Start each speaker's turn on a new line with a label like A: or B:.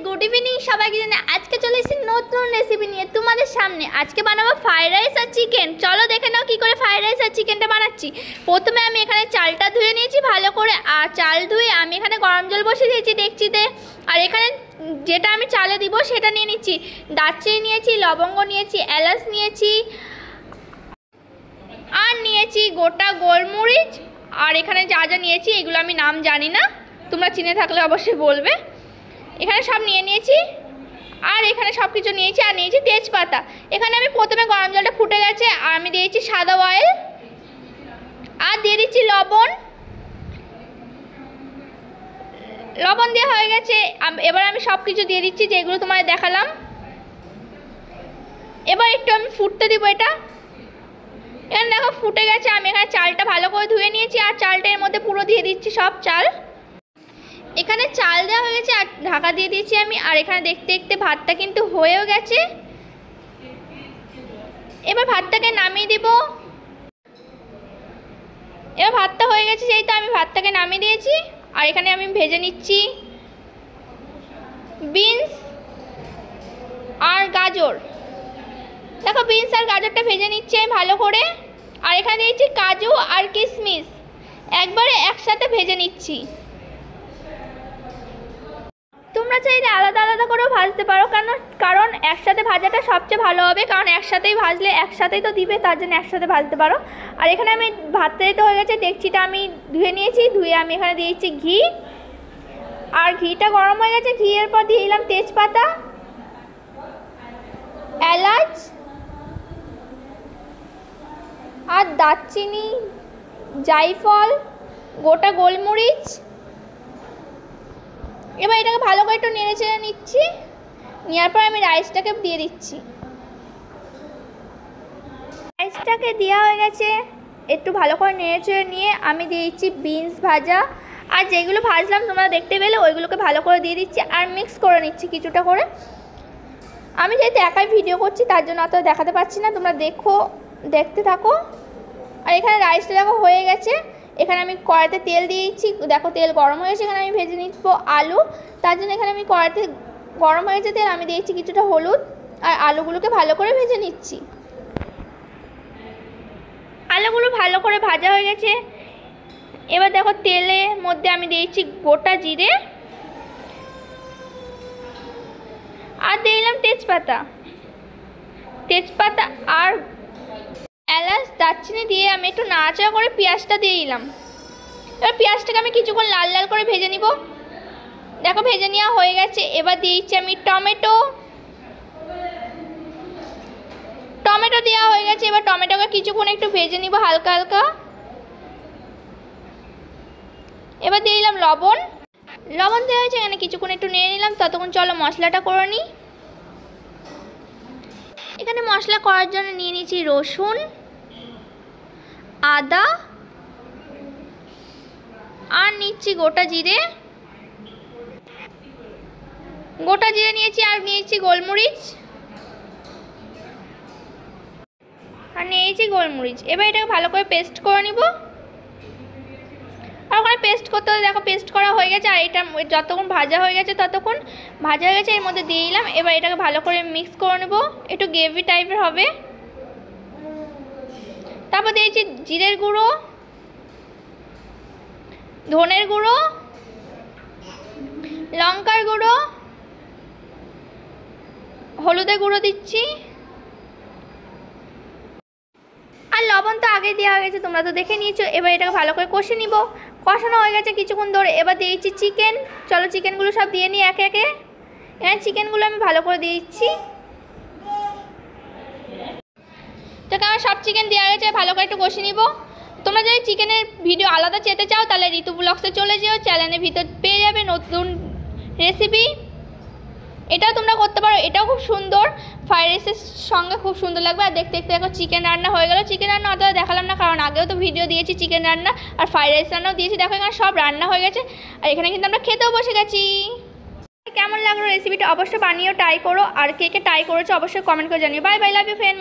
A: Good evening সবাইকে জানাই। আজকে চলে এসেছি নতুন রেসিপি নিয়ে তোমাদের সামনে। আজকে বানাবো ফ্রাইড রাইস আর চিকেন। চলো দেখে নাও কী করে ফ্রাইড রাইস আর চিকেনটা বানাচ্ছি। প্রথমে আমি এখানে চালটা ধুয়ে নিয়েছি ভালো করে, আর চাল ধুয়ে আমি এখানে গরম জল বসিয়ে দিয়েছি ডেকচিতে। আর এখানে যেটা আমি চালে দিব সেটা নিয়ে নিচ্ছি। দারচিনি নিয়েছি, লবঙ্গ নিয়েছি, এলাচ নিয়েছি, আর নিয়েছি গোটা গোলমরিচ। আর এখানে যা যা নিয়েছি এগুলো আমি নাম জানি না, তোমরা চিনে থাকলে অবশ্যই বলবে। এখানে সব নিয়ে নিয়েছি, আর এখানে সব কিছু নিয়েছি। আর নিয়েছি তেজপাতা। এখানে আমি প্রথমে গরম জলটা ফুটে গেছে, আর আমি দিয়েছি সাদা অয়েল, আর দিয়ে দিচ্ছি লবণ। লবণ দেওয়া হয়ে গেছে, এবার আমি সব কিছু দিয়ে দিচ্ছি যেগুলো তোমাদের দেখালাম। এবার একটু আমি ফুটতে দিব এটা। এখানে দেখো ফুটে গেছে। আমি এখানে চালটা ভালো করে ধুয়ে নিয়েছি, আর চালটা এর মধ্যে পুরো দিয়ে দিচ্ছি সব চাল। এখানে চাল দেওয়া হয়ে গেছে, আর ঢাকা দিয়ে দিয়েছি আমি। আর এখানে দেখতে দেখতে ভাতটা কিন্তু হয়েও গেছে। এবার ভাতটাকে নামিয়ে দিব। এবার ভাতটা হয়ে গেছে, যেহেতু আমি ভাতটাকে নামিয়ে দিয়েছি। আর এখানে আমি ভেজে নিচ্ছি বিনস আর গাজর। দেখো বিনস আর গাজরটা ভেজে নিচ্ছি আমি ভালো করে। আর এখানে দিয়েছি কাজু আর কিশমিশ, একবারে একসাথে ভেজে নিচ্ছি। তোমরা চাইলে আলাদা আলাদা করেও ভাজতে পারো, কারণ একসাথে ভাজাটা সবচেয়ে ভালো হবে, কারণ একসাথেই ভাজলে একসাথেই তো দিবে, তার জন্য একসাথে ভাজতে পারো। আর এখানে আমি ভাতটা দিতে হয়ে গেছে, ডেকচিটা আমি ধুয়ে নিয়েছি। ধুয়ে আমি এখানে দিয়েছি ঘি, আর ঘিটা গরম হয়ে গেছে। ঘিয়ের পর দিয়ে দিলাম তেজপাতা, এলাচ আর দারচিনি, জায়ফল, গোটা গোলমরিচ। এবার এটাকে ভালো করে একটু নেড়ে চেড়ে নিচ্ছি। নেওয়ার পর আমি রাইসটাকে দিয়ে দিচ্ছি। রাইসটাকে দেওয়া হয়ে গেছে, একটু ভালো করে নেড়ে চেড়ে নিয়ে আমি দিয়ে দিচ্ছি বিনস ভাজা। আর যেগুলো ভাজলাম তোমরা দেখতে পেলে ওইগুলোকে ভালো করে দিয়ে দিচ্ছি, আর মিক্স করে নিচ্ছি কিছুটা করে। আমি যেহেতু একাই ভিডিও করছি তার জন্য অত দেখাতে পারছি না, তোমরা দেখতে থাকো। আর এখানে রাইসটা দেখো হয়ে গেছে। এখানে আমি কড়াইতে তেল দিয়ে দিচ্ছি। দেখো তেল গরম হয়েছে, এখানে আমি ভেজে নিচ্ছি আলু। তার জন্য এখানে আমি কড়াইতে গরম হয়েছে তেল, আমি দিয়েছি কিছুটা হলুদ, আর আলুগুলোকে ভালো করে ভেজে নিচ্ছি। আলুগুলো ভালো করে ভাজা হয়ে গেছে। এবার দেখো তেলের মধ্যে আমি দিয়েছি গোটা জিরে, আর দিয়ে দিলাম তেজপাতা আর এলাচ, দারচিনি দিয়ে আমি একটু নাড়াচাড়া করে পেঁয়াজটা দিয়ে দিলাম। এবার পেঁয়াজটাকে আমি কিছুক্ষণ লাল লাল করে ভেজে নিব। দেখো ভেজে নেওয়া হয়ে গেছে। এবার দিয়ে দিচ্ছি আমি টমেটো দেওয়া হয়ে গেছে। এবার টমেটোকে কিছুক্ষণ একটু ভেজে নিব হালকা হালকা। এবার দিয়ে দিলাম লবণ দেওয়া হয়েছে, এখানে কিছুক্ষণ একটু নেড়ে নিলাম। ততক্ষণ চলো মশলাটা করে নিই। এখানে মশলা করার জন্য নিয়ে নিয়েছি রসুন, আদা, আর নিচ্ছি গোটা জিরে নিয়েছি, আর নিয়েছি গোলমরিচ, এবার এটাকে ভালো করে পেস্ট করে নিব। আর ওখানে পেস্ট করতে হলে দেখো পেস্ট করা হয়ে গেছে। আর এটা যতক্ষণ ভাজা হয়ে গেছে এর মধ্যে দিয়ে দিলাম। এবার এটাকে ভালো করে মিক্স করে নেব, একটু গ্রেভি টাইপের হবে। তারপর দিয়েছি জিরের গুঁড়ো, ধনের গুঁড়ো, লঙ্কার গুঁড়ো, হলুদের গুঁড়ো দিচ্ছি, আর লবণ তো আগেই দেওয়া হয়ে গেছে, তোমরা তো দেখে নিয়েছো। এবার এটাকে ভালো করে কষে নিব। কষানো হয়ে গেছে কিছুক্ষণ ধরে। এবার দিয়ে দিচ্ছি চিকেন। চলো চিকেনগুলো সব দিয়ে নিই একে একে। এখানে চিকেনগুলো আমি ভালো করে দিয়ে দিচ্ছি। তো আমার সব চিকেন দেওয়া গেছে, ভালো করে একটু কষে নিব। তোমরা যদি চিকেনের ভিডিও আলাদা চেতে চাও তাহলে ঋতু ব্লগসে চলে যেও, চ্যানেলের ভিতর পেয়ে যাবে নতুন রেসিপি। এটাও তোমরা করতে পারো, এটাও খুব সুন্দর, ফ্রাইড রাইসের সঙ্গে খুব সুন্দর লাগবে। আর দেখতে দেখতে দেখো চিকেন রান্না হয়ে গেল। চিকেন রান্না অতটা দেখালাম না, কারণ আগেও তো ভিডিও দিয়েছি চিকেন রান্না, আর ফ্রাইড রাইস রান্নাও দিয়েছি। দেখো এখানে সব রান্না হয়ে গেছে, আর এখানে কিন্তু আমরা খেতেও বসে গেছি। কেমন লাগলো রেসিপিটা অবশ্যই বানিয়েও ট্রাই করো, আর কে কে ট্রাই করেছো অবশ্যই কমেন্ট করে জানিও। Bye bye, love you friend.